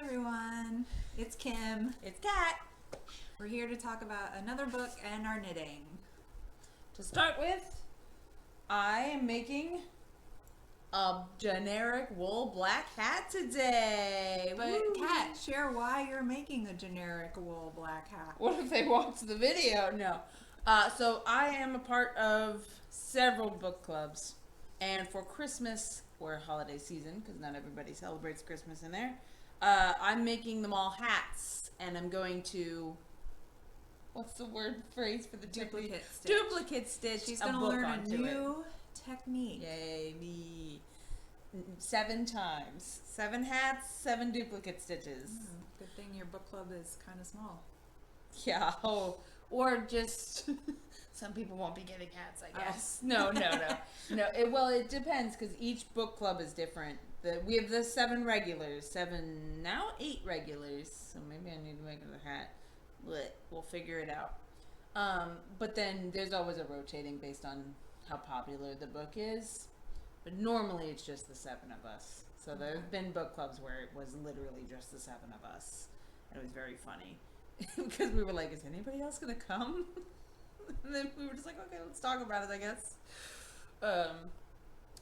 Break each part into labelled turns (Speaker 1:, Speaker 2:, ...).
Speaker 1: everyone, it's Kim.
Speaker 2: It's Kat.
Speaker 1: We're here to talk about another book and our knitting.
Speaker 2: To start with, I am making a generic wool black hat today.
Speaker 1: But
Speaker 2: Woo.
Speaker 1: Kat, share why you're making a generic wool black hat.
Speaker 2: What if they watch the video? No. So I am a part of several book clubs, and for Christmas or holiday season, because not everybody celebrates Christmas in there, I'm making them all hats, and I'm going to, what's the phrase for the
Speaker 1: Duplicate stitch.
Speaker 2: Duplicate stitch.
Speaker 1: She's going to learn a new technique.
Speaker 2: Yay, me. 7 times. 7 hats, 7 duplicate stitches.
Speaker 1: Good thing your book club is kind of small.
Speaker 2: Yeah, or just some people won't be getting hats, I guess. No. Well, it depends because each book club is different. We have the 7 regulars, 8 regulars. So maybe I need to make another hat. We'll figure it out. But then there's always a rotating based on how popular the book is. But normally it's just the 7 of us. So there have been book clubs where it was literally just the 7 of us. And it was very funny. Because we were like, is anybody else going to come? And then we were just like, okay, let's talk about it, I guess.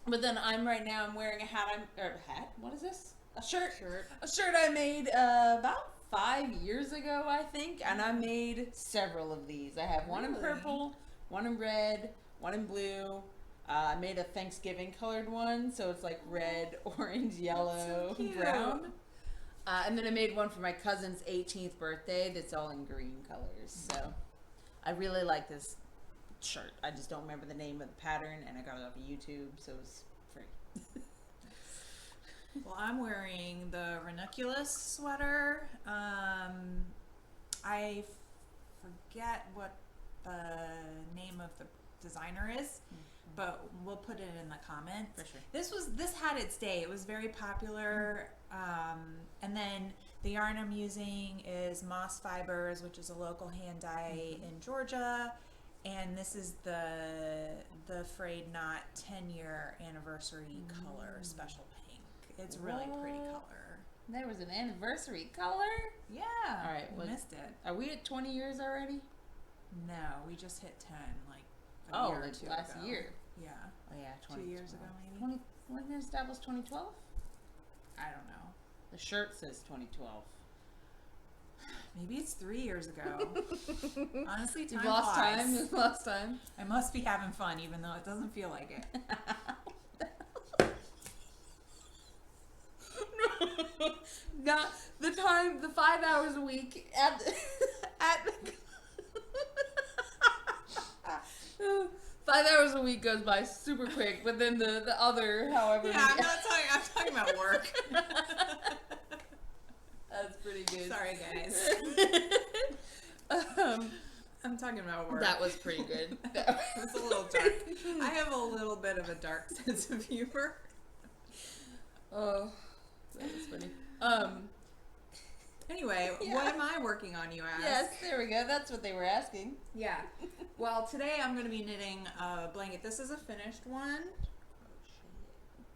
Speaker 2: But then I'm wearing a hat. What is this? A shirt. A shirt I made about 5 years ago, I think. And I made several of these. I have one in purple, one in red, one in blue. I made a Thanksgiving colored one, so it's like red, orange, yellow, brown. And then I made one for my cousin's 18th birthday that's all in green colors. So I really like this shirt. I just don't remember the name of the pattern, and I got it off of YouTube, so it was free.
Speaker 1: Well, I'm wearing the Ranunculus sweater. I forget what the name of the designer is, but we'll put it in the comments.
Speaker 2: For sure.
Speaker 1: This had its day. It was very popular. And then the yarn I'm using is Moss Fibers, which is a local hand dye in Georgia. And this is the Frayed Knot 10-year anniversary color, special pink. It's really pretty color.
Speaker 2: There was an anniversary color?
Speaker 1: Yeah.
Speaker 2: All right.
Speaker 1: We missed it.
Speaker 2: Are we at 20 years already?
Speaker 1: No, we just hit 10 like a year or two
Speaker 2: last
Speaker 1: ago.
Speaker 2: year.
Speaker 1: Yeah.
Speaker 2: Oh yeah,
Speaker 1: 2 years ago maybe.
Speaker 2: Wasn't it established 2012?
Speaker 1: I don't know.
Speaker 2: The shirt says 2012.
Speaker 1: Maybe it's 3 years ago. Honestly, time
Speaker 2: You've lost
Speaker 1: flies.
Speaker 2: time. You've lost time.
Speaker 1: I must be having fun, even though it doesn't feel like it.
Speaker 2: Not the time. The 5 hours a week at 5 hours a week goes by super quick, but then the other, however.
Speaker 1: Yeah, I'm talking about work.
Speaker 2: That's pretty good.
Speaker 1: Sorry, guys. I'm talking about work.
Speaker 2: That was pretty good.
Speaker 1: It's a little dark. I have a little bit of a dark sense of humor.
Speaker 2: Oh, that was funny.
Speaker 1: Anyway, what am I working on, you ask?
Speaker 2: Yes, there we go. That's what they were asking.
Speaker 1: Yeah. Well, today I'm going to be knitting a blanket. This is a finished one.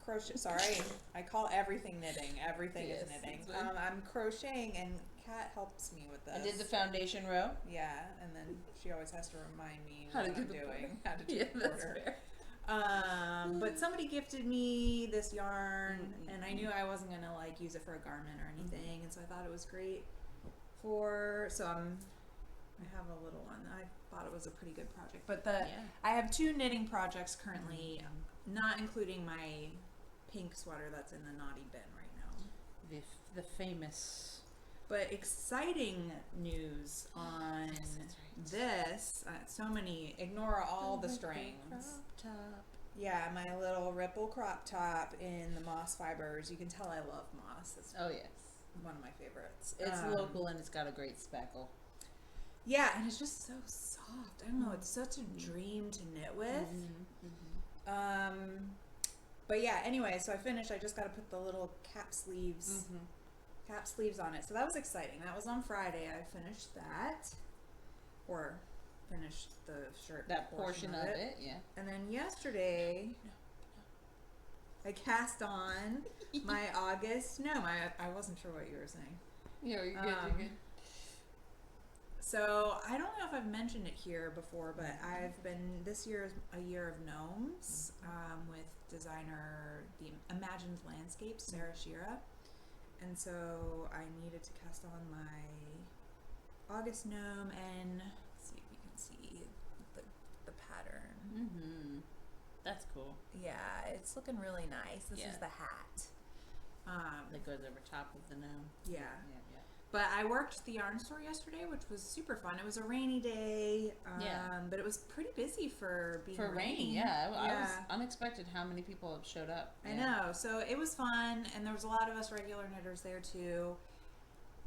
Speaker 1: Crochet. Sorry, I call everything knitting. Everything is knitting. I'm crocheting, and Kat helps me with this.
Speaker 2: I did the foundation row.
Speaker 1: Yeah, and then she always has to remind me
Speaker 2: How
Speaker 1: what
Speaker 2: to do
Speaker 1: I'm
Speaker 2: the
Speaker 1: doing. How to do
Speaker 2: Yeah,
Speaker 1: the
Speaker 2: that's
Speaker 1: border.
Speaker 2: fair.
Speaker 1: But somebody gifted me this yarn, and I knew I wasn't gonna like use it for a garment or anything, and so I thought it was great I have a little one. I thought it was a pretty good project, but I have 2 knitting projects currently, not including my pink sweater that's in the naughty bin right now.
Speaker 2: The famous.
Speaker 1: But exciting news on this. So many. Ignore all the strings.
Speaker 2: Crop top.
Speaker 1: Yeah, my little ripple crop top in the moss fibers. You can tell I love moss. It's one of my favorites.
Speaker 2: It's local and it's got a great speckle.
Speaker 1: Yeah, and it's just so soft. I don't know. It's such a dream to knit with. But yeah, anyway, so I finished. I just got to put the little cap sleeves on it. So that was exciting. That was on Friday. I finished that. Or finished the shirt.
Speaker 2: That portion of it, yeah.
Speaker 1: And then yesterday, I cast on my August gnome. I wasn't sure what you were saying.
Speaker 2: Yeah, you're good. You're good.
Speaker 1: So I don't know if I've mentioned it here before, but this year is a year of gnomes with designer the Imagined Landscapes, Sarah Shira, and so I needed to cast on my August gnome and see if you can see the pattern.
Speaker 2: Mm-hmm. That's cool.
Speaker 1: Yeah, it's looking really nice. This is the hat.
Speaker 2: That goes over top of the gnome.
Speaker 1: Yeah.
Speaker 2: Yeah.
Speaker 1: But I worked the yarn store yesterday, which was super fun. It was a rainy day, but it was pretty busy for being rainy.
Speaker 2: Yeah. I was unexpected how many people have showed up.
Speaker 1: I know. So it was fun, and there was a lot of us regular knitters there too.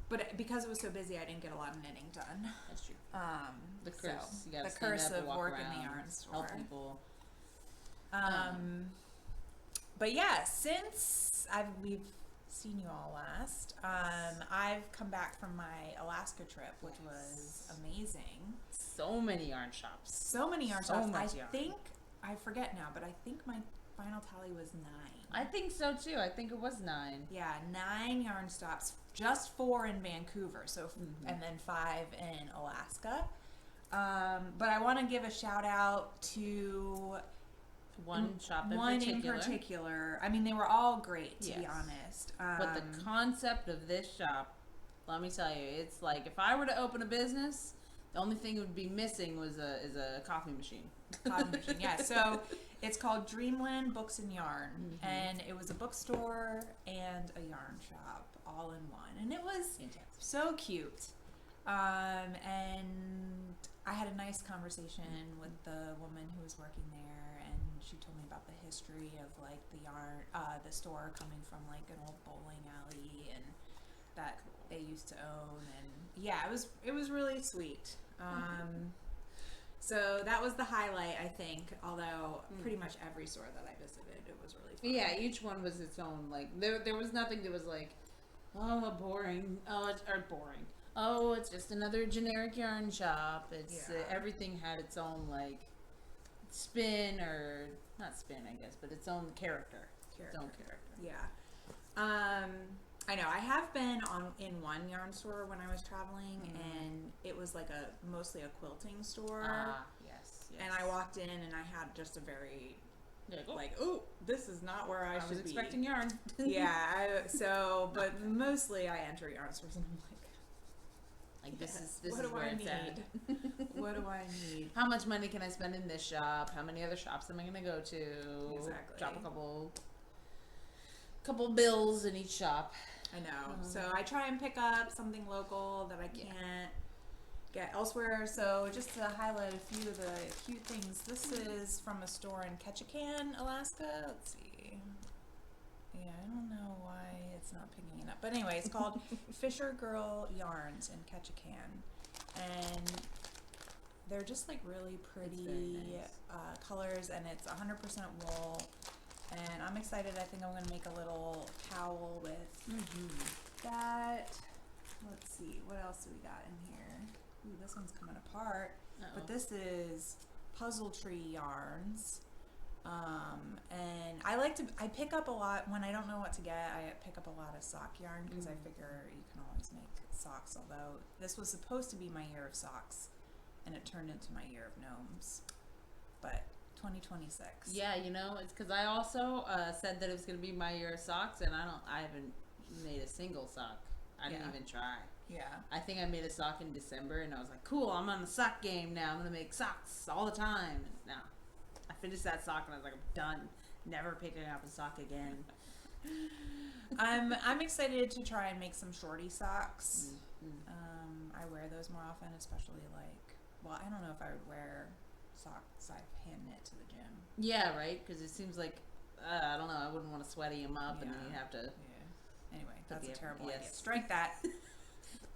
Speaker 1: But because it was so busy, I didn't get a lot of knitting done.
Speaker 2: That's true.
Speaker 1: The
Speaker 2: curse.
Speaker 1: So,
Speaker 2: you gotta
Speaker 1: the curse
Speaker 2: stand up,
Speaker 1: of
Speaker 2: walk
Speaker 1: working
Speaker 2: around,
Speaker 1: the yarn store.
Speaker 2: help people.
Speaker 1: But yeah, since we've seen you all last, I've come back from my Alaska trip, which was amazing.
Speaker 2: So many yarn shops.
Speaker 1: So many yarn shops.
Speaker 2: Yarn.
Speaker 1: I forget now, but I think my final tally was 9.
Speaker 2: I think so too. I think it was 9.
Speaker 1: Yeah, 9 yarn stops, just 4 in Vancouver, so and then 5 in Alaska. But I want to give a shout out to
Speaker 2: one shop
Speaker 1: in particular. I mean, they were all great, to be honest.
Speaker 2: But the concept of this shop, let me tell you, it's like if I were to open a business, the only thing it would be missing is a coffee machine.
Speaker 1: Yeah. So it's called Dreamland Books and Yarn, and it was a bookstore and a yarn shop all in one, and it was so cute. And I had a nice conversation with the woman who was working there, and she told me about the history of like the yarn, the store coming from like an old bowling alley, and that they used to own, and yeah, it was really sweet. So that was the highlight, I think, although pretty much every store that I visited, it was really fun.
Speaker 2: Yeah, each one was its own, like, there was nothing that was like, oh, boring, boring. Oh, it's just another generic yarn shop. It's everything had its own, like, spin, or, not spin, I guess, but its own character. Its own character.
Speaker 1: Yeah. I know. I have been in one yarn store when I was traveling, and it was like mostly a quilting store.
Speaker 2: Yes.
Speaker 1: And I walked in, and I had just a very oh, this is not where I should be.
Speaker 2: I was expecting yarn.
Speaker 1: But mostly I enter yarn stores, and I'm
Speaker 2: like, this
Speaker 1: what
Speaker 2: is where it's at.
Speaker 1: What do I need?
Speaker 2: How much money can I spend in this shop? How many other shops am I going to go to?
Speaker 1: Exactly.
Speaker 2: Drop a couple bills in each shop.
Speaker 1: I know. So I try and pick up something local that I can't get elsewhere. So just to highlight a few of the cute things, this is from a store in Ketchikan, Alaska. Let's see. Yeah, I don't know why it's not picking it up. But anyway, it's called Fisher Girl Yarns in Ketchikan. And they're just like really pretty colors, and it's 100% wool. And I'm excited. I think I'm going to make a little cowl with that. Let's see. What else do we got in here? Ooh, this one's coming apart. But this is Puzzle Tree Yarns. And I pick up a lot, when I don't know what to get, I pick up a lot of sock yarn, because I figure you can always make socks, although this was supposed to be my year of socks, and it turned into my year of gnomes. But 2026.
Speaker 2: Yeah, it's because I also said that it was going to be my year of socks, and I haven't made a single sock. I didn't even try.
Speaker 1: Yeah.
Speaker 2: I think I made a sock in December, and I was like, cool, I'm on the sock game now. I'm going to make socks all the time. And now, I finished that sock, and I was like, I'm done. Never picking up a sock again.
Speaker 1: I'm excited to try and make some shorty socks. I wear those more often, especially I don't know if I would wear socks I've hand knit to the gym.
Speaker 2: Yeah, right? Because it seems like, I don't know, I wouldn't want to sweaty them up, and then you'd have to...
Speaker 1: Yeah. Anyway, that's a terrible idea. Strike that.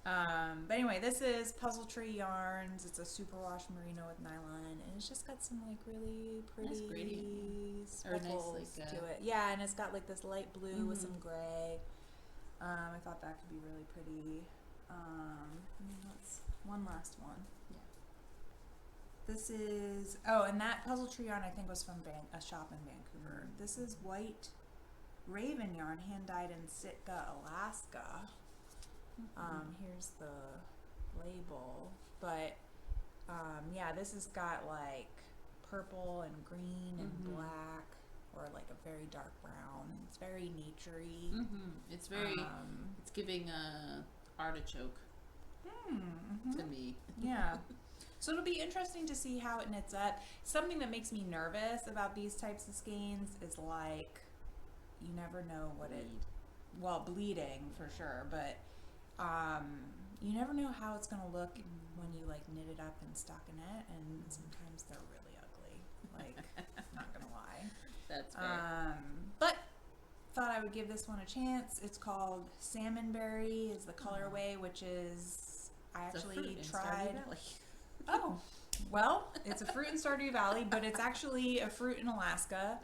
Speaker 1: But anyway, this is Puzzle Tree Yarns. It's a superwash merino with nylon, and it's just got some really pretty speckles to it. Yeah, and it's got this light blue with some gray. I thought that could be really pretty. Let's one last one. This is, and that Puzzle Tree yarn I think was from a shop in Vancouver. This is white raven yarn, hand dyed in Sitka, Alaska. Here's the label, but yeah, this has got like purple and green and black, or like a very dark brown. It's very naturey.
Speaker 2: It's very it's giving artichoke to me.
Speaker 1: Yeah. So it'll be interesting to see how it knits up. Something that makes me nervous about these types of skeins is like, you never know what bleeding for sure, but you never know how it's going to look when you like knit it up and stockinette, and sometimes they're really ugly. Like, not going to lie.
Speaker 2: That's fair.
Speaker 1: But thought I would give this one a chance. It's called Salmonberry is the colorway, which is, I actually tried. Oh, well, it's a fruit in Stardew Valley, but it's actually a fruit in Alaska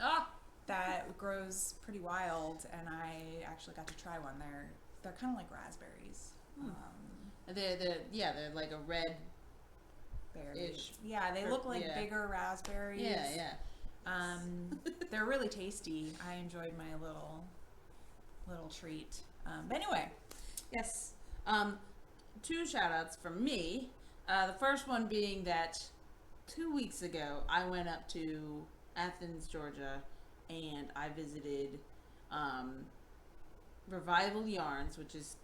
Speaker 1: that grows pretty wild, and I actually got to try one. They're kind of like raspberries.
Speaker 2: They're like a red
Speaker 1: berry-ish. Yeah, they look like bigger raspberries.
Speaker 2: Yeah.
Speaker 1: They're really tasty. I enjoyed my little treat. But anyway,
Speaker 2: yes. 2 shout outs from me. The first one being that 2 weeks ago I went up to Athens, Georgia, and I visited Revival Yarns, which is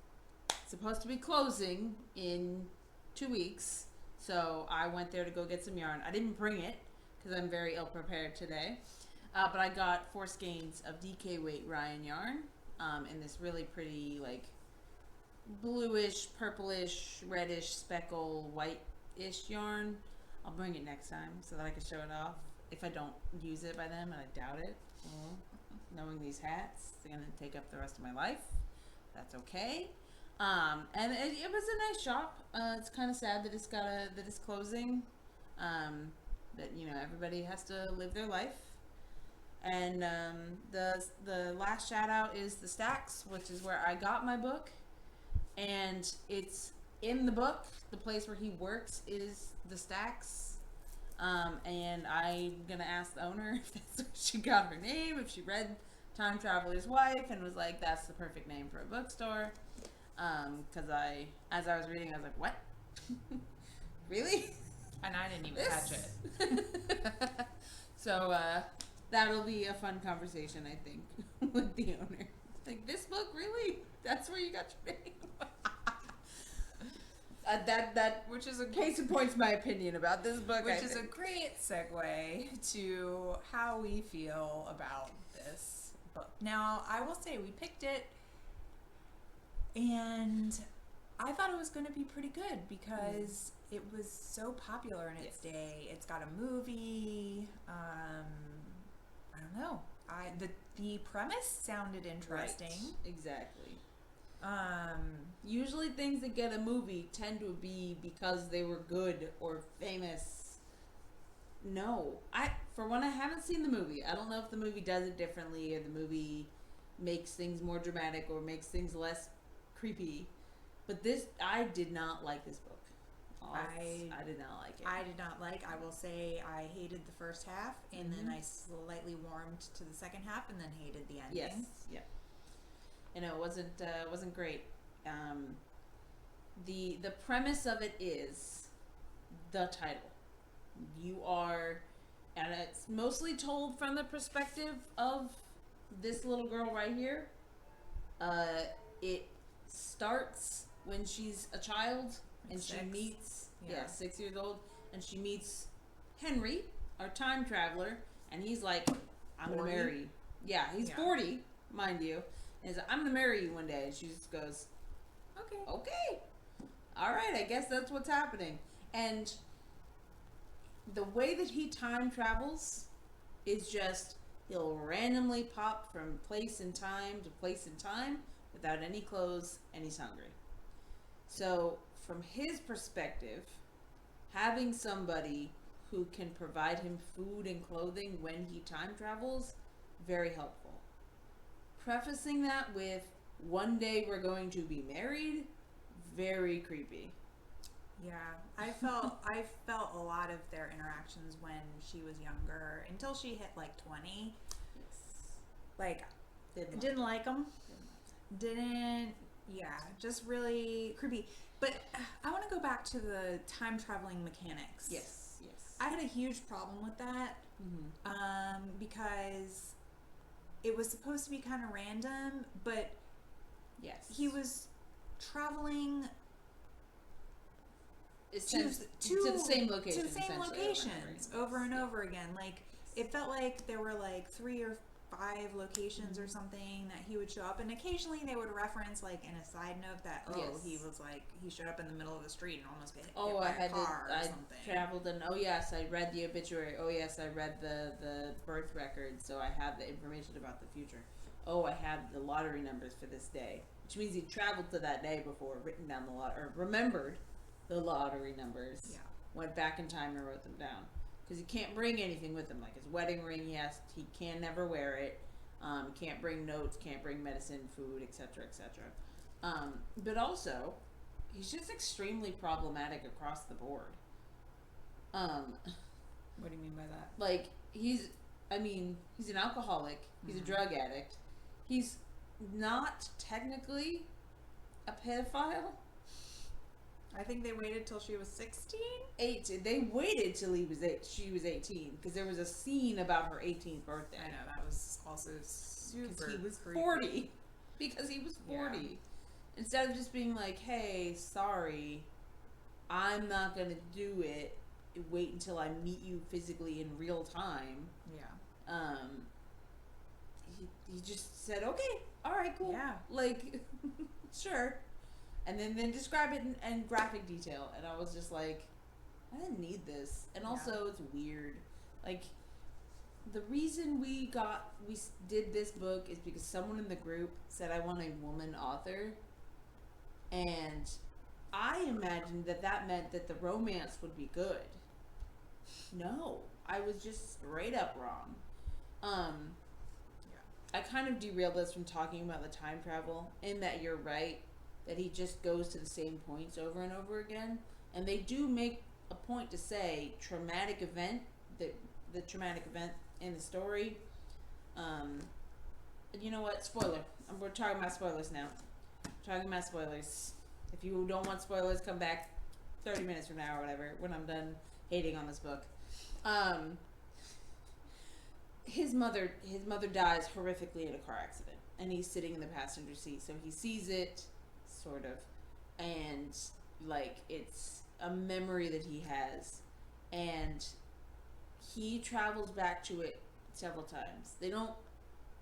Speaker 2: supposed to be closing in 2 weeks. So I went there to go get some yarn. I didn't bring it because I'm very ill prepared today. But I got 4 skeins of DK weight Ryan yarn in this really pretty, like, bluish, purplish, reddish, speckle, white-ish yarn. I'll bring it next time so that I can show it off. If I don't use it by then, and I doubt it, knowing these hats, they're going to take up the rest of my life. That's okay. And it was a nice shop. It's kind of sad that it's closing. That, you know, everybody has to live their life. And the last shout out is the Stacks, which is where I got my book. And it's in the book. The place where he works is the Stacks. And I'm gonna ask the owner if that's where she got her name, if she read Time Traveler's Wife and was like, that's the perfect name for a bookstore. Because as I was reading, I was like, what? Really?
Speaker 1: And I didn't even catch it.
Speaker 2: So that'll be a fun conversation, I think, with the owner. Like, this book, really? That's where you got your name? That which is a case in point's my opinion about this book.
Speaker 1: Which is a great segue to how we feel about this book. Now, I will say we picked it, and I thought it was going to be pretty good because it was so popular in its day. It's got a movie. I don't know. The premise sounded interesting.
Speaker 2: Right. Exactly. Usually things that get a movie tend to be because they were good or famous. No. For one, I haven't seen the movie. I don't know if the movie does it differently or the movie makes things more dramatic or makes things less creepy. But I did not like this book. I did not like it.
Speaker 1: I did not like. I will say I hated the first half, and then I slightly warmed to the second half, and then hated the ending.
Speaker 2: Yes. Yeah. And it wasn't great. The premise of it is the title. You are, and it's mostly told from the perspective of this little girl right here. It starts when she's a child and she meets 6 years old, and she meets Henry, our time traveler, and he's like, I'm gonna marry you. Yeah, he's 40, mind you. And he's like, I'm gonna marry you one day. And she just goes, okay, all right, I guess that's what's happening. And the way that he time travels is just, he'll randomly pop from place in time to place in time without any clothes, and he's hungry. So from his perspective, having somebody who can provide him food and clothing when he time travels, very helpful. Prefacing that with, one day we're going to be married, very creepy.
Speaker 1: Yeah, I felt a lot of their interactions when she was younger, until she hit like 20.
Speaker 2: Yes.
Speaker 1: Like, Didn't like them. Didn't, yeah, just really creepy. But I want to go back to the time traveling mechanics.
Speaker 2: Yes.
Speaker 1: I had a huge problem with that because it was supposed to be kind of random, but he was traveling
Speaker 2: to the same location.
Speaker 1: To the same locations over and over again. Like, it felt like there were like 3 or 5 locations or something that he would show up, and occasionally they would reference like in a side note that he was like, he showed up in the middle of the street and almost got hit by a car or something.
Speaker 2: Traveled, and I read the obituary, I read the birth record, so I have the information about the future. I have the lottery numbers for this day, which means he traveled to that day before, written down the lot, or remembered the lottery numbers, went back in time and wrote them down. Because he can't bring anything with him, like his wedding ring. He can never wear it. Can't bring notes, can't bring medicine, food, etc., etc. But also, he's just extremely problematic across the board.
Speaker 1: What do you mean by that?
Speaker 2: Like, he's an alcoholic. He's a drug addict. He's not technically a pedophile.
Speaker 1: I think they waited till she was 16?
Speaker 2: 18. They waited till she was 18, because there was a scene about her 18th birthday.
Speaker 1: I know, that was also super
Speaker 2: he was
Speaker 1: creepy.
Speaker 2: 40. Because he was 40.
Speaker 1: Yeah.
Speaker 2: Instead of just being like, hey, sorry, I'm not going to do it. Wait until I meet you physically in real time.
Speaker 1: Yeah.
Speaker 2: He just said, okay, all right, cool.
Speaker 1: Yeah.
Speaker 2: Like, sure. And then describe it in graphic detail. And I was just like, I didn't need this. And also, it's weird. Like, the reason we did this book is because someone in the group said, I want a woman author. And I imagined that meant that the romance would be good. No. I was just straight up wrong. I kind of derailed us from talking about the time travel, in that you're right, that he just goes to the same points over and over again. And they do make a point to say traumatic event, the traumatic event in the story. You know what? Spoiler. We're talking about spoilers now. If you don't want spoilers, come back 30 minutes from now or whatever, when I'm done hating on this book. His mother dies horrifically in a car accident, and he's sitting in the passenger seat, so he sees it, sort of, and like, it's a memory that he has, and he travels back to it several times. They don't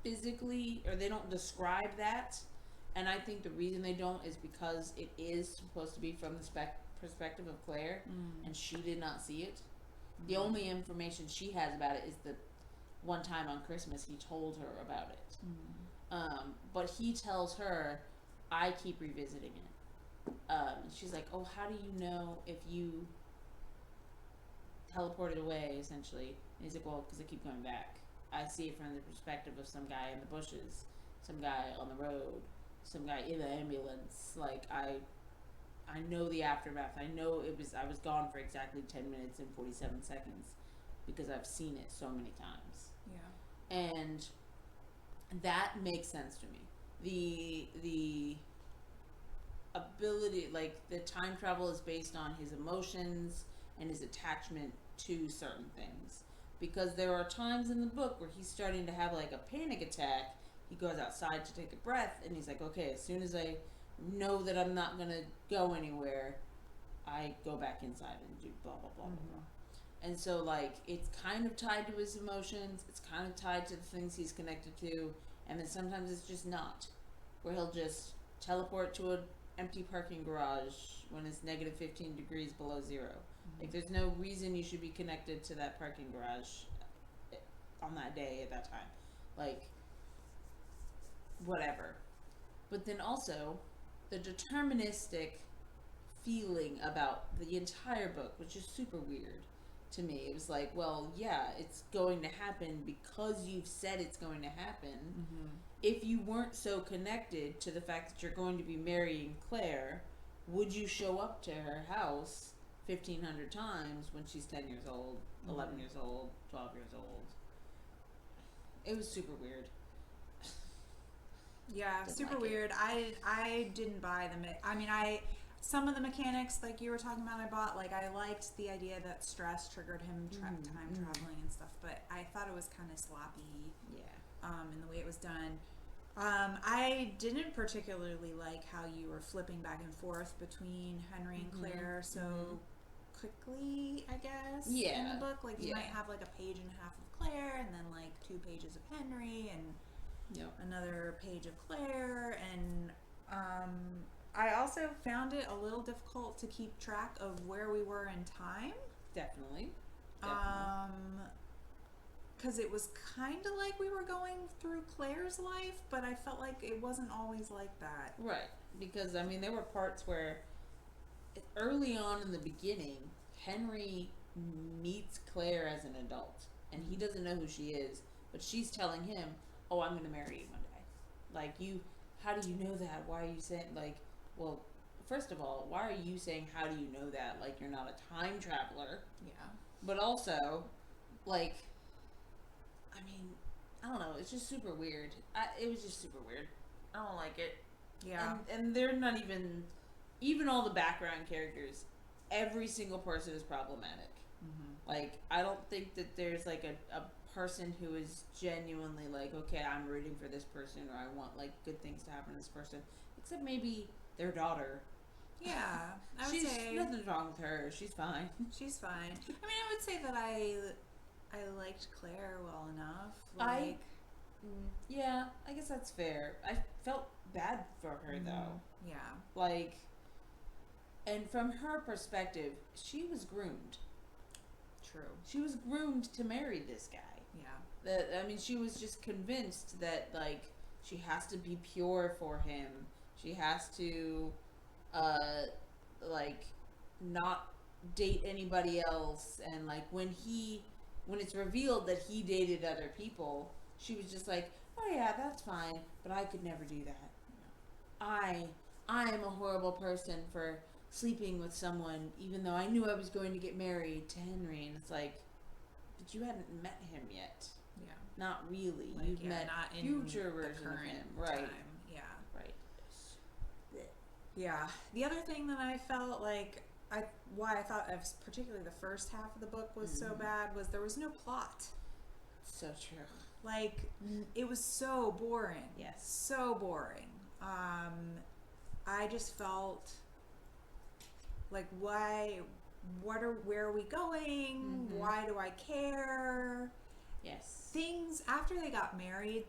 Speaker 2: physically, or they don't describe that, and I think the reason they don't is because it is supposed to be from the perspective of Claire, and she did not see it. The only information she has about it is the one time on Christmas he told her about it. But he tells her, I keep revisiting it. She's like, oh, how do you know if you teleported away, essentially? And he's like, well, because I keep coming back. I see it from the perspective of some guy in the bushes, some guy on the road, some guy in the ambulance. Like, I know the aftermath. I know I was gone for exactly 10 minutes and 47 seconds because I've seen it so many times.
Speaker 1: Yeah.
Speaker 2: And that makes sense to me. The ability, like, the time travel is based on his emotions and his attachment to certain things. Because there are times in the book where he's starting to have, like, a panic attack. He goes outside to take a breath, and he's like, okay, as soon as I know that I'm not going to go anywhere, I go back inside and do blah, blah, blah, blah, blah. And so, like, it's kind of tied to his emotions. It's kind of tied to the things he's connected to. And then sometimes it's just not. Where he'll just teleport to an empty parking garage when it's negative 15 degrees below zero. Like, there's no reason you should be connected to that parking garage on that day at that time. Like, whatever. But then also, the deterministic feeling about the entire book, which is super weird to me. It was like, well, yeah, it's going to happen because you've said it's going to happen. If you weren't so connected to the fact that you're going to be marrying Claire, would you show up to her house 1,500 times when she's 10 years old, 11 years old, 12 years old? It was super weird.
Speaker 1: Yeah,
Speaker 2: Didn't
Speaker 1: super
Speaker 2: like it.
Speaker 1: weird. I didn't buy them. I mean, some of the mechanics like you were talking about, I bought. Like I liked the idea that stress triggered him time traveling and stuff, but I thought it was kind of sloppy.
Speaker 2: Yeah.
Speaker 1: In the way it was done. I didn't particularly like how you were flipping back and forth between Henry and Claire so quickly, I guess. In
Speaker 2: Yeah.
Speaker 1: the book, like you
Speaker 2: Yeah.
Speaker 1: might have like a page and a half of Claire, and then like 2 pages of Henry, and
Speaker 2: Yep.
Speaker 1: another page of Claire, and I also found it a little difficult to keep track of where we were in time.
Speaker 2: Definitely.
Speaker 1: Because it was kind of like we were going through Claire's life, but I felt like it wasn't always like that.
Speaker 2: Right. Because, I mean, there were parts where early on in the beginning, Henry meets Claire as an adult, and he doesn't know who she is, but she's telling him, oh, I'm going to marry you one day. Like, how do you know that? Why are you saying, like, well, first of all, why are you saying, how do you know that? Like, you're not a time traveler.
Speaker 1: Yeah.
Speaker 2: But also, like, I mean, I don't know. It's just super weird. It was just super weird. I don't like it.
Speaker 1: Yeah.
Speaker 2: And they're not even all the background characters, every single person is problematic. Like, I don't think that there's, like, a person who is genuinely like, okay, I'm rooting for this person, or I want, like, good things to happen to this person. Except maybe their daughter.
Speaker 1: Yeah. I would say
Speaker 2: nothing's wrong with her. She's fine.
Speaker 1: she's fine. I mean, I would say that I liked Claire well enough. Like,
Speaker 2: Yeah, I guess that's fair. I felt bad for her, though.
Speaker 1: Yeah.
Speaker 2: Like, and from her perspective, she was groomed.
Speaker 1: True.
Speaker 2: She was groomed to marry this guy.
Speaker 1: Yeah.
Speaker 2: I mean, she was just convinced that, like, she has to be pure for him. She has to, like, not date anybody else. And, like, when it's revealed that he dated other people, she was just like, oh yeah, that's fine, but I could never do that. I am a horrible person for sleeping with someone, even though I knew I was going to get married to Henry. And it's like, but you hadn't met him yet.
Speaker 1: Yeah.
Speaker 2: Not really.
Speaker 1: Like,
Speaker 2: You've met
Speaker 1: not in
Speaker 2: future
Speaker 1: the
Speaker 2: version of
Speaker 1: current
Speaker 2: him. Right.
Speaker 1: time. Yeah.
Speaker 2: Right.
Speaker 1: Yeah. The other thing that I felt like why I thought of particularly the first half of the book was so bad was there was no plot.
Speaker 2: So true.
Speaker 1: Like, it was so boring.
Speaker 2: Yes.
Speaker 1: So boring. I just felt like, where are we going? Why do I care?
Speaker 2: Yes.
Speaker 1: Things, after they got married,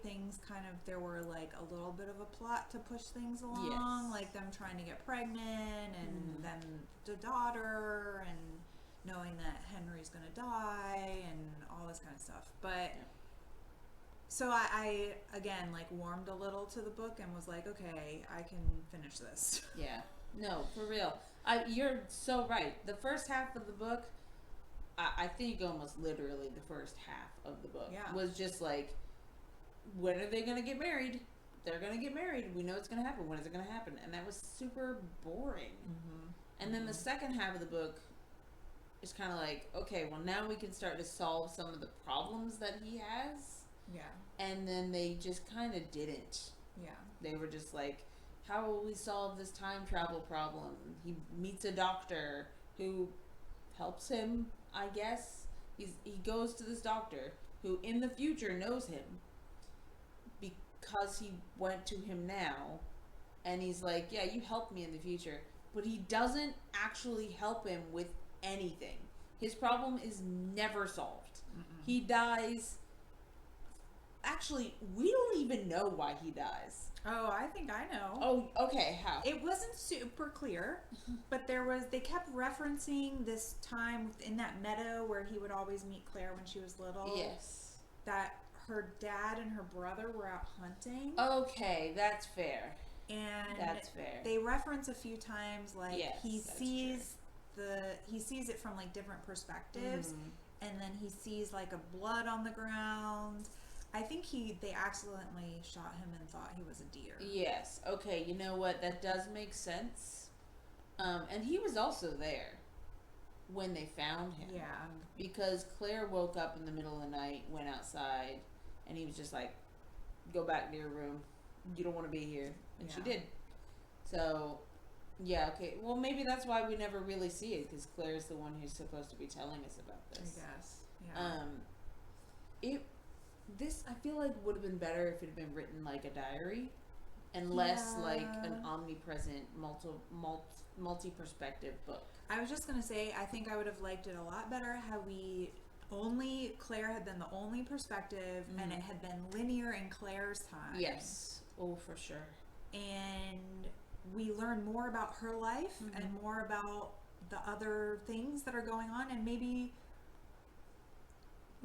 Speaker 1: there were like a little bit of a plot to push things along.
Speaker 2: Yes.
Speaker 1: Like them trying to get pregnant, and then the daughter, and knowing that Henry's gonna die, and all this kind of stuff. But so I again, like, warmed a little to the book and was like, okay, I can finish this.
Speaker 2: Yeah. No, for real. You're so right. The first half of the book, I think almost literally the first half of the book was just like, when are they going to get married? They're going to get married. We know it's going to happen. When is it going to happen? And that was super boring. And then the second half of the book is kind of like, okay, well, now we can start to solve some of the problems that he has.
Speaker 1: Yeah.
Speaker 2: And then they just kind of didn't.
Speaker 1: Yeah.
Speaker 2: They were just like, how will we solve this time travel problem? He meets a doctor who helps him, I guess. He goes to this doctor who in the future knows him because he went to him now. And he's like, yeah, you helped me in the future. But he doesn't actually help him with anything. His problem is never solved. He dies. Actually, we don't even know why he dies.
Speaker 1: Oh, I think I know.
Speaker 2: Oh, okay. How?
Speaker 1: It wasn't super clear, but they kept referencing this time in that meadow where he would always meet Claire when she was little.
Speaker 2: Yes.
Speaker 1: That her dad and her brother were out hunting.
Speaker 2: Okay, that's fair.
Speaker 1: And
Speaker 2: that's fair.
Speaker 1: They reference a few times, like,
Speaker 2: yes,
Speaker 1: he sees it from, like, different perspectives, and then he sees, like, a blood on the ground. I think they accidentally shot him and thought he was a deer.
Speaker 2: Yes. Okay, you know what? That does make sense. And he was also there when they found him.
Speaker 1: Yeah.
Speaker 2: Because Claire woke up in the middle of the night, went outside, and he was just like, go back to your room. you don't want to be here. And she
Speaker 1: Yeah.
Speaker 2: did. So, yeah, okay. Well, maybe that's why we never really see it, because Claire's the one who's supposed to be telling us about this.
Speaker 1: I guess. Yeah.
Speaker 2: This I feel like would have been better if it had been written like a diary, and less like an omnipresent, multi-perspective book.
Speaker 1: I was just gonna say, I think I would have liked it a lot better had Claire had been the only perspective, and it had been linear in Claire's time.
Speaker 2: Yes. Oh, for sure.
Speaker 1: And we learn more about her life and more about the other things that are going on, and maybe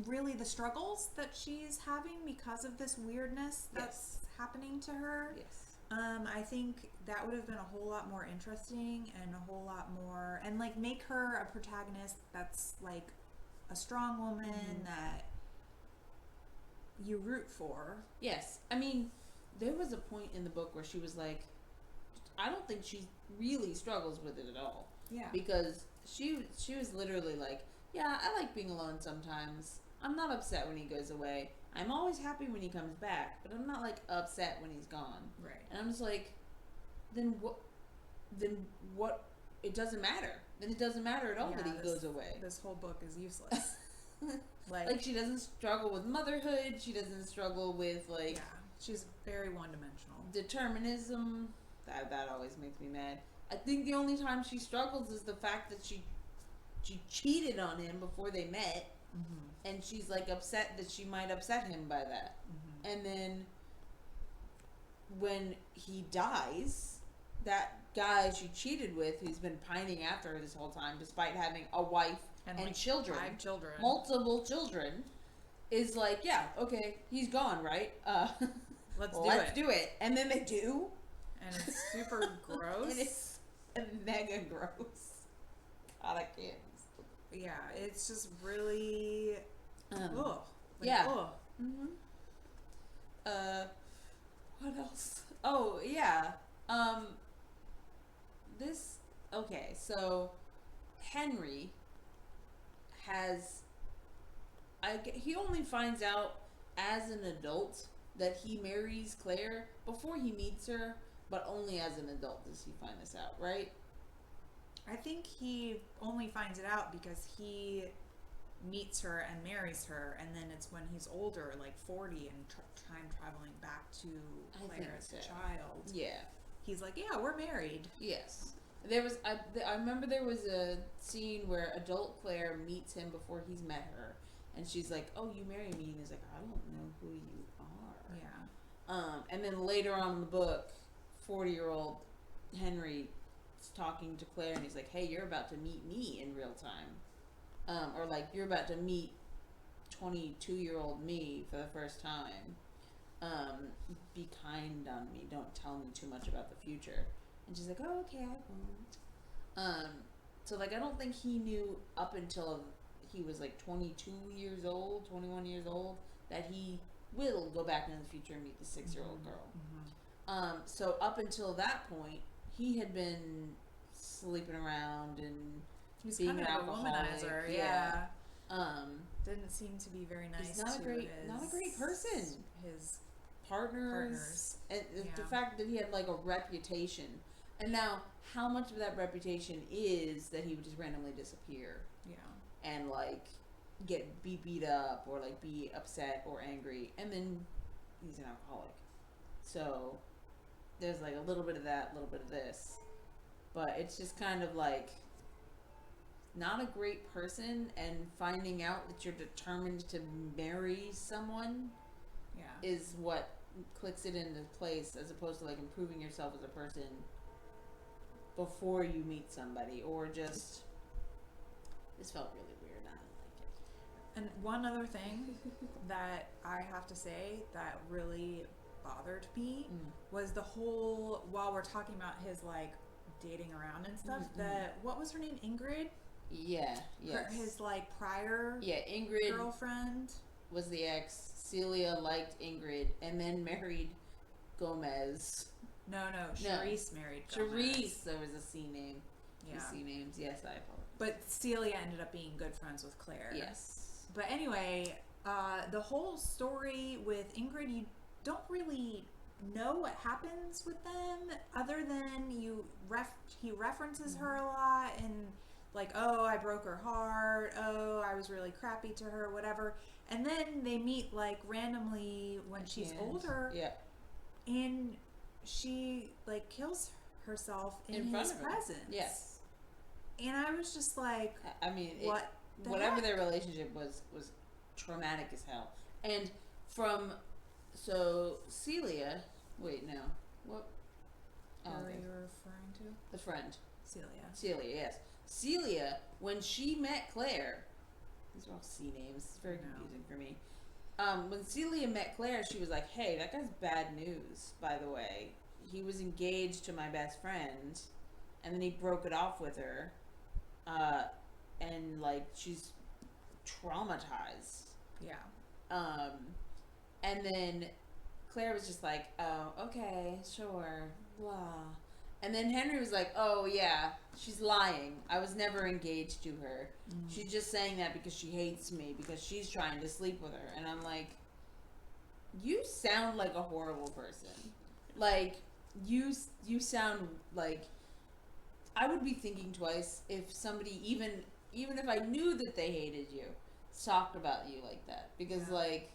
Speaker 1: really the struggles that she's having because of this weirdness that's happening to her.
Speaker 2: Yes.
Speaker 1: I think that would have been a whole lot more interesting and a whole lot more, and like make her a protagonist that's like a strong woman that you root for.
Speaker 2: Yes. I mean, there was a point in the book where she was like, I don't think she really struggles with it at all.
Speaker 1: Yeah.
Speaker 2: Because she was literally like, yeah, I like being alone sometimes. I'm not upset when he goes away. I'm always happy when he comes back, but I'm not like upset when he's gone.
Speaker 1: Right.
Speaker 2: And I'm just like, then what? It doesn't matter. Then it doesn't matter at all that he goes away.
Speaker 1: This whole book is useless.
Speaker 2: Like she doesn't struggle with motherhood. She doesn't struggle with like.
Speaker 1: Yeah. She's very one-dimensional.
Speaker 2: Determinism. That always makes me mad. I think the only time she struggles is the fact that she cheated on him before they met. And she's like upset that she might upset him by that. And then when he dies, that guy she cheated with, who's been pining after her this whole time, despite having a wife and like children,
Speaker 1: 5 children,
Speaker 2: multiple children, is like, yeah, okay, he's gone, right? Let's do it. And then they do.
Speaker 1: And it's super gross.
Speaker 2: And it's mega gross. God, I can't.
Speaker 1: Yeah, it's just really ugh.
Speaker 2: Yeah.
Speaker 1: Ugh.
Speaker 2: What else? Oh, yeah. So Henry he only finds out as an adult that he marries Claire. Before he meets her, but only as an adult does he find this out, right?
Speaker 1: I think he only finds it out because he meets her and marries her, and then it's when he's older, like 40, and time traveling back to Claire as a child.
Speaker 2: Yeah.
Speaker 1: He's like, yeah, we're married.
Speaker 2: Yes. I remember there was a scene where adult Claire meets him before he's met her, and she's like, oh, you marry me? And he's like, I don't know who you are.
Speaker 1: Yeah.
Speaker 2: And then later on in the book, 40-year-old Henry is talking to Claire, and he's like, hey, you're about to meet me in real time. Or like, you're about to meet 22-year-old me for the first time. Be kind on me. Don't tell me too much about the future. And she's like, oh, okay, I won't. So like, I don't think he knew up until he was like 22 years old, 21 years old, that he will go back into the future and meet the 6-year-old girl. So up until that point, he had been sleeping around and
Speaker 1: he's
Speaker 2: being
Speaker 1: kind
Speaker 2: an
Speaker 1: of a
Speaker 2: alcoholic.
Speaker 1: womanizer. Yeah. Didn't seem to be very nice.
Speaker 2: He's not a great person.
Speaker 1: His
Speaker 2: partners. And the fact that he had like a reputation, and now how much of that reputation is that he would just randomly disappear?
Speaker 1: Yeah.
Speaker 2: And like be beat up or like be upset or angry, and then he's an alcoholic. So there's like a little bit of that, a little bit of this, but it's just kind of like not a great person, and finding out that you're determined to marry someone is what clicks it into place, as opposed to like improving yourself as a person before you meet somebody, or just this felt really weird. I don't like it.
Speaker 1: And one other thing that I have to say that really bothered me was the whole, while we're talking about his like dating around and stuff, what was her name? Ingrid?
Speaker 2: Yeah. Yes.
Speaker 1: His like prior
Speaker 2: Ingrid
Speaker 1: girlfriend
Speaker 2: was the ex. Celia liked Ingrid and then married Gomez.
Speaker 1: No, Charisse married Gomez.
Speaker 2: Charisse, there was a C name.
Speaker 1: Yeah.
Speaker 2: C names, yes, I apologize.
Speaker 1: But Celia ended up being good friends with Claire.
Speaker 2: Yes.
Speaker 1: But anyway, the whole story with Ingrid, you don't really know what happens with them other than he references her a lot and like, oh, I broke her heart, oh, I was really crappy to her, whatever. And then they meet like randomly when she's older.
Speaker 2: Yeah.
Speaker 1: And she like kills herself in his presence. Yes. And I was just like,
Speaker 2: I mean, whatever their relationship was traumatic as hell. And Celia, wait, no. What?
Speaker 1: Who are you referring to?
Speaker 2: The friend.
Speaker 1: Celia,
Speaker 2: yes. Celia, when she met Claire, these are all C names, it's very confusing for me. When Celia met Claire, she was like, hey, that guy's bad news, by the way. He was engaged to my best friend, and then he broke it off with her. And, like, she's traumatized.
Speaker 1: Yeah.
Speaker 2: And then Claire was just like, oh, okay, sure, blah. And then Henry was like, oh, yeah, she's lying. I was never engaged to her. Mm. She's just saying that because she hates me, because she's trying to sleep with her. And I'm like, you sound like a horrible person. Like, you sound like, I would be thinking twice if somebody, even if I knew that they hated you, talked about you like that. Because, like,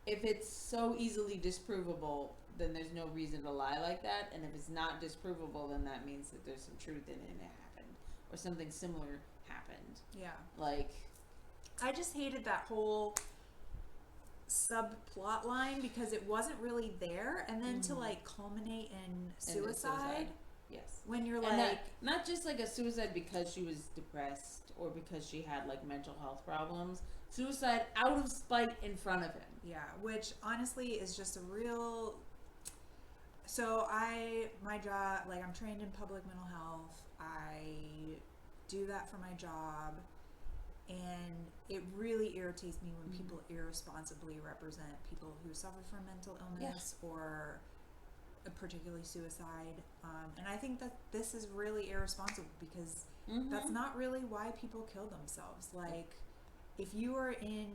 Speaker 2: if it's so easily disprovable, then there's no reason to lie like that. And if it's not disprovable, then that means that there's some truth in it and it happened. Or something similar happened.
Speaker 1: Yeah.
Speaker 2: Like,
Speaker 1: I just hated that whole subplot line because it wasn't really there. And then to, like, culminate in suicide.
Speaker 2: Yes.
Speaker 1: When you're
Speaker 2: and
Speaker 1: like...
Speaker 2: Not just, like, a suicide because she was depressed or because she had, like, mental health problems. Suicide out of spite in front of him.
Speaker 1: Yeah, which, honestly, is just a real... So my job, like, I'm trained in public mental health. I do that for my job. And it really irritates me when people irresponsibly represent people who suffer from mental illness or particularly suicide. And I think that this is really irresponsible because that's not really why people kill themselves. Like, if you are in...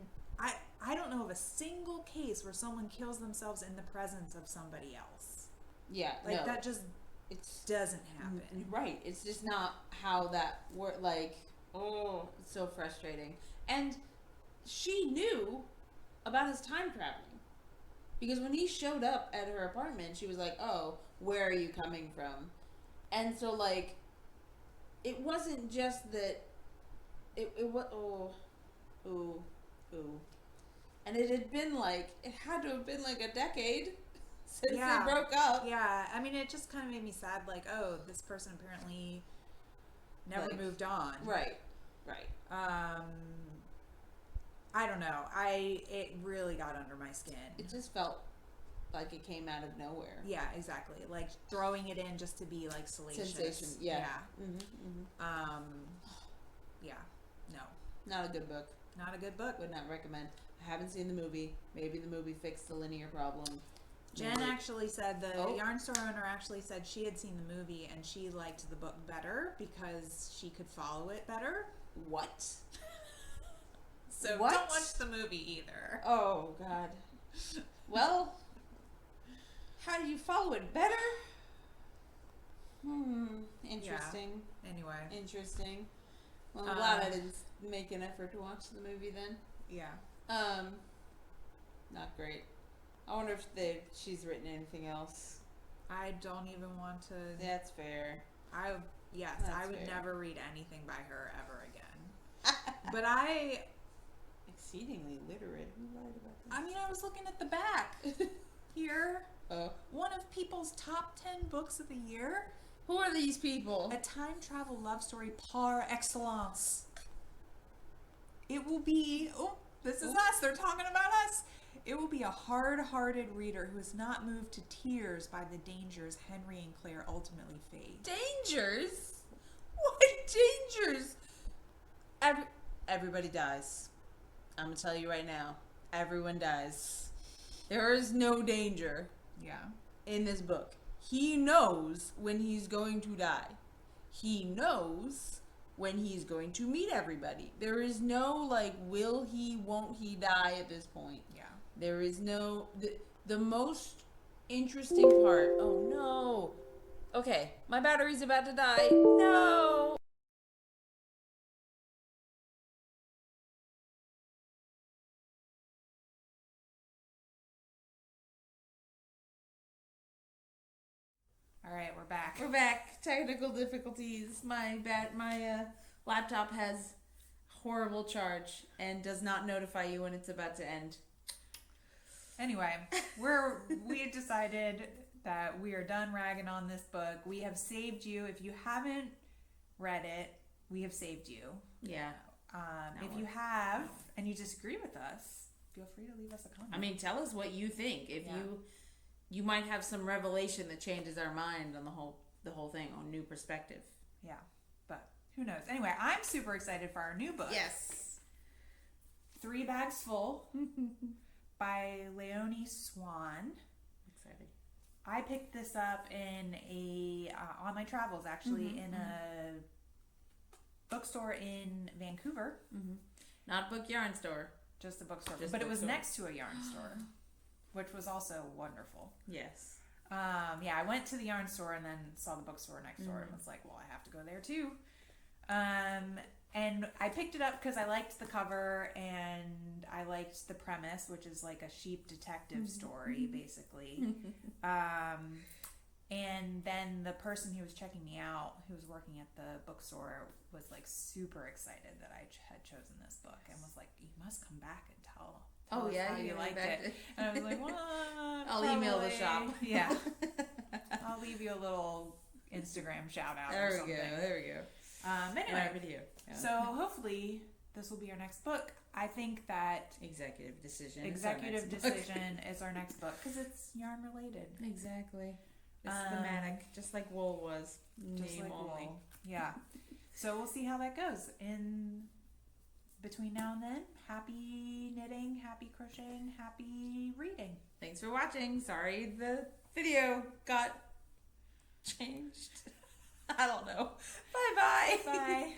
Speaker 1: I don't know of a single case where someone kills themselves in the presence of somebody else.
Speaker 2: Yeah,
Speaker 1: like that just doesn't happen.
Speaker 2: Right, it's just not how that works. Like, oh, it's so frustrating. And she knew about his time traveling because when he showed up at her apartment, she was like, "Oh, where are you coming from?" And so, like, it wasn't just that. It was ooh. And it had been like, it had to have been like a decade since they broke up.
Speaker 1: Yeah, I mean, it just kind of made me sad, like, oh, this person apparently never moved on.
Speaker 2: Right.
Speaker 1: I don't know. It really got under my skin.
Speaker 2: It just felt like it came out of nowhere.
Speaker 1: Yeah, exactly. Like throwing it in just to be like salacious.
Speaker 2: Sensation, yeah.
Speaker 1: Yeah, no.
Speaker 2: Not a good book.
Speaker 1: Not a good book.
Speaker 2: Would not recommend. I haven't seen the movie. Maybe the movie fixed the linear problem.
Speaker 1: Jen actually said, the yarn store owner actually said she had seen the movie and she liked the book better because she could follow it better.
Speaker 2: What?
Speaker 1: So don't watch the movie either.
Speaker 2: Oh, God. Well, how do you follow it better? Interesting.
Speaker 1: Yeah. Anyway.
Speaker 2: Interesting. Well, I'm glad I didn't make an effort to watch the movie then.
Speaker 1: Yeah.
Speaker 2: Not great. I wonder if she's written anything else.
Speaker 1: I don't even want to.
Speaker 2: That's fair.
Speaker 1: I would never read anything by her ever again. But I...
Speaker 2: Exceedingly literate. Who lied about this?
Speaker 1: I mean, I was looking at the back here.
Speaker 2: Oh.
Speaker 1: One of people's top 10 books of the year.
Speaker 2: Who are these people?
Speaker 1: A time travel love story par excellence. It will be... Oh, this is us. They're talking about us. It will be a hard-hearted reader who is not moved to tears by the dangers Henry and Claire ultimately face.
Speaker 2: Dangers? What dangers? Everybody dies. I'm going to tell you right now. Everyone dies. There is no danger.
Speaker 1: Yeah.
Speaker 2: In this book. He knows when he's going to die. He knows when he's going to meet everybody. There is no, like, will he, won't he die at this point.
Speaker 1: Yeah.
Speaker 2: There is no... The most interesting part. Oh no. Okay, my battery's about to die. No.
Speaker 1: All right, we're back.
Speaker 2: We're back. Technical difficulties. My laptop has horrible charge and does not notify you when it's about to end.
Speaker 1: Anyway, we have decided that we are done ragging on this book. We have saved you. If you haven't read it, we have saved you.
Speaker 2: Yeah.
Speaker 1: If you have and you disagree with us, feel free to leave us a comment.
Speaker 2: I mean, tell us what you think. If you might have some revelation that changes our mind on the whole thing, on new perspective.
Speaker 1: Yeah, but who knows? Anyway, I'm super excited for our new book.
Speaker 2: Yes.
Speaker 1: 3 Bags Full by Leonie Swann.
Speaker 2: Excited.
Speaker 1: I picked this up in on my travels, actually, in a bookstore in Vancouver.
Speaker 2: Mm-hmm. Not a book yarn store.
Speaker 1: Just a bookstore. But it was next to a yarn store, which was also wonderful.
Speaker 2: Yes.
Speaker 1: I went to the yarn store and then saw the bookstore next door and was like, well, I have to go there too. And I picked it up because I liked the cover and I liked the premise, which is like a sheep detective story, basically. And then the person who was checking me out, who was working at the bookstore, was like super excited that I had chosen this book and was like, you must come back and tell us how you liked it. And I was like, well,
Speaker 2: I'll email the shop.
Speaker 1: Yeah. I'll leave you a little Instagram shout out or something.
Speaker 2: There we go.
Speaker 1: Anyway,
Speaker 2: video. Yeah.
Speaker 1: So hopefully this will be our next book. I think that
Speaker 2: Executive Decision
Speaker 1: is our next book because it's yarn related.
Speaker 2: Exactly. It's thematic, just like wool was.
Speaker 1: Just
Speaker 2: Name
Speaker 1: like
Speaker 2: only.
Speaker 1: wool. Yeah. So we'll see how that goes. In between now and then, happy knitting, happy crocheting, happy reading.
Speaker 2: Thanks for watching. Sorry the video got changed. I don't know. Bye-bye.
Speaker 1: Bye.